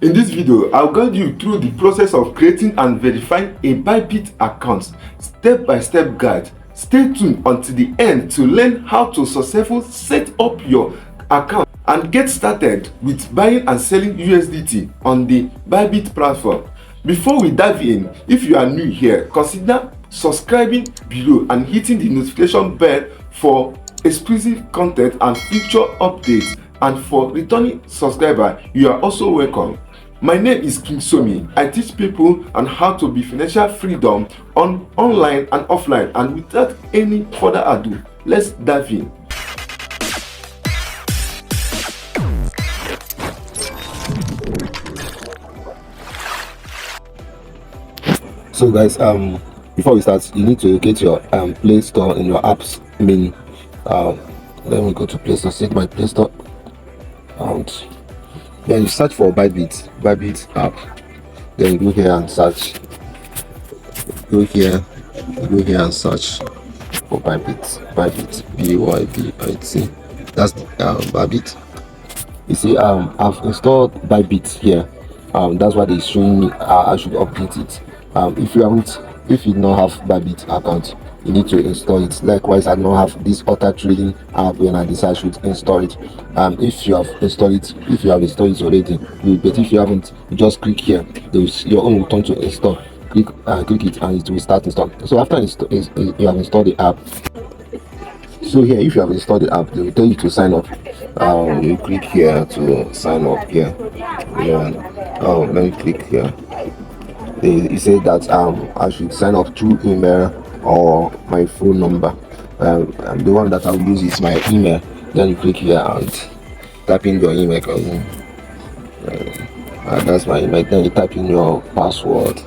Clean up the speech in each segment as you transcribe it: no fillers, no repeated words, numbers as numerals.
In this video, I'll guide you through the process of creating and verifying a Bybit account, step-by-step guide. Stay tuned until the end to learn how to successfully set up your account and get started with buying and selling USDT on the Bybit platform. Before we dive in, if you are new here, consider subscribing below and hitting the notification bell for exclusive content and future updates. And for returning subscriber, you are also welcome. My name is King Somi. I teach people on how to be financial freedom online and offline. And without any further ado, let's dive in. So guys, before we start, you need to locate your Play Store in your apps menu. Let me go to Play Store, set my Play Store, and then you search for Bybit app. Then you go here and search. Go here and search for Bybit, B-Y-B-I-T. That's Bybit. You see, I've installed Bybit here. That's why they're showing me I should update it. If you don't have Bybit account, you need to install it. Likewise, I don't have this auto trading app when I decide I should install it. If you have installed it already, but if you haven't, you just click here. Your own will turn to install. Click it and it will start install. So after you have installed the app, so here, if you have installed the app, they will tell you to sign up. You click here to sign up here. Let me click here. He said that I should sign up through email or my phone number. The one that I'll use is my email. Then you click here and type in your email. That's my email. Then you type in your password.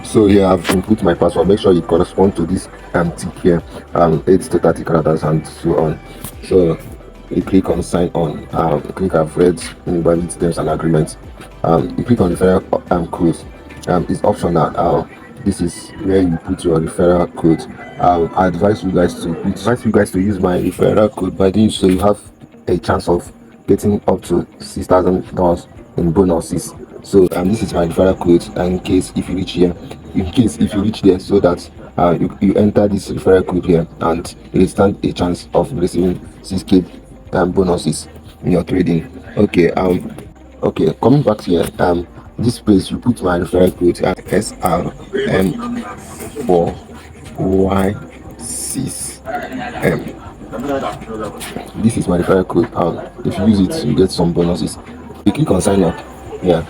So here I've input my password. Make sure it corresponds to this tick here, 8 to 30 characters and so on. So you click on sign on. Click I've read Bybit terms and agreements. You click on referral code. It's optional. This is where you put your referral code. I advise you guys to use my referral code. By doing so, you have a chance of getting up to $6,000 in bonuses. So this is my referral code. And in case if you reach there, so that you enter this referral code here, and you stand a chance of receiving 6K bonuses in your trading. Okay, coming back here, this place you put my referral code SRM4Y6M. This is my referral code. If you use it, you get some bonuses. You click on sign up. Yeah.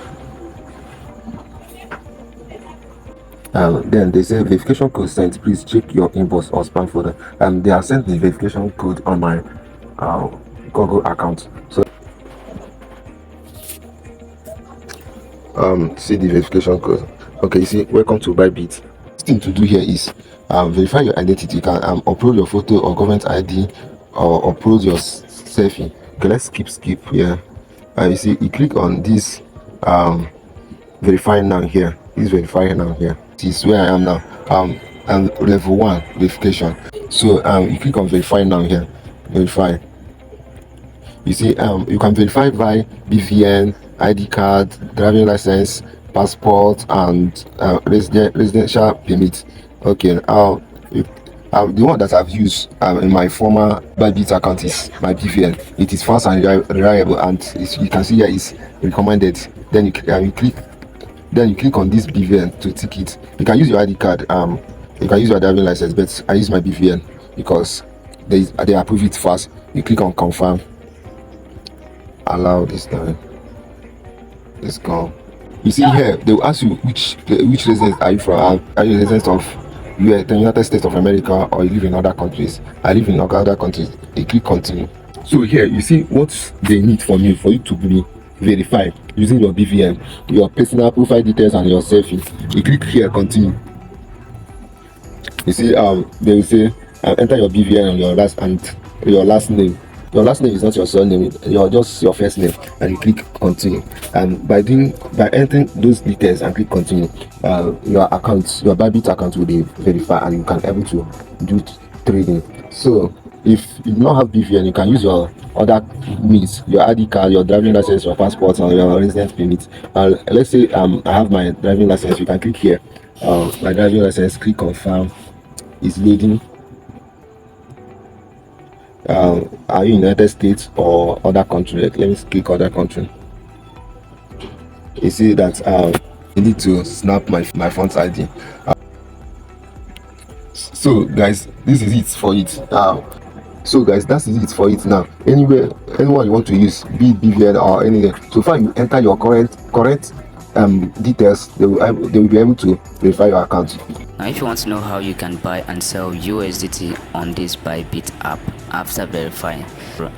Then they say verification code sent. Please check your inbox or spam folder. They have sent the verification code on my Google account. So see the verification code. Okay, see, welcome to Bybit. The thing to do here is verify your identity. You can upload your photo or government ID or upload your selfie. Okay, let's skip here. You see, you click on this verify now here. This verify now here. This is where I am now. Level 1 verification. So you click on verify now here. Verify. You see, you can verify by BVN, ID card, driving license, passport, and residential permit. Okay, the one that I've used in my former Bybit account is my BVN. It is fast and reliable, and you can see here is recommended. Then you click on this BVN to tick it. You can use your ID card. You can use your driving license, but I use my BVN because they approve it fast. You click on confirm. Allow this time. Let's go. You see here, they will ask you which residence are you from. Are you a resident of the United States of America, or you live in other countries? I live in other countries. You click continue. So here you see what they need from you for you to be verified using your BVN, your personal profile details, and your selfie. You click here continue. You see they will say enter your BVN and your last name. Your last name is not your surname, just your first name, and you click continue. And by entering those details and click continue, your Bybit account will be verified and you can able to do trading. So If you do not have BVN, you can use your other means, your ID card, your driving license, your passport, or your residence permit. Let's say I have my driving license. You can click here, my driving license, click confirm. It's loading. Are you United States or other country? Let me click other country. You see that you need to snap my front ID. So guys, this is it for it. So guys, that is it for it now. Anyone you want to use, be it BVN or anything, so far you enter your current details, they will be able to verify your account. Now if you want to know how you can buy and sell USDT on this Bybit app after verifying,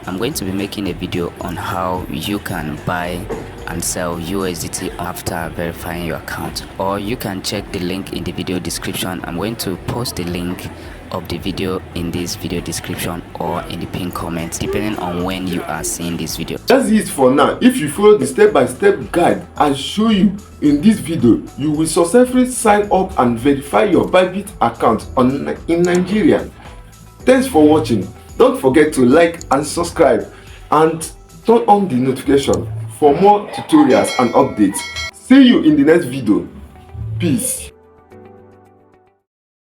I'm going to be making a video on how you can buy and sell USDT after verifying your account, or you can check the link in the video description. I'm going to post the link of the video in this video description or in the pinned comment, depending on when you are seeing this video. That's it for now. If you follow the step-by-step guide I show you in this video, you will successfully sign up and verify your Bybit account in Nigeria. Thanks for watching. Don't forget to like and subscribe and turn on the notification for more tutorials and updates. See you in the next video. Peace.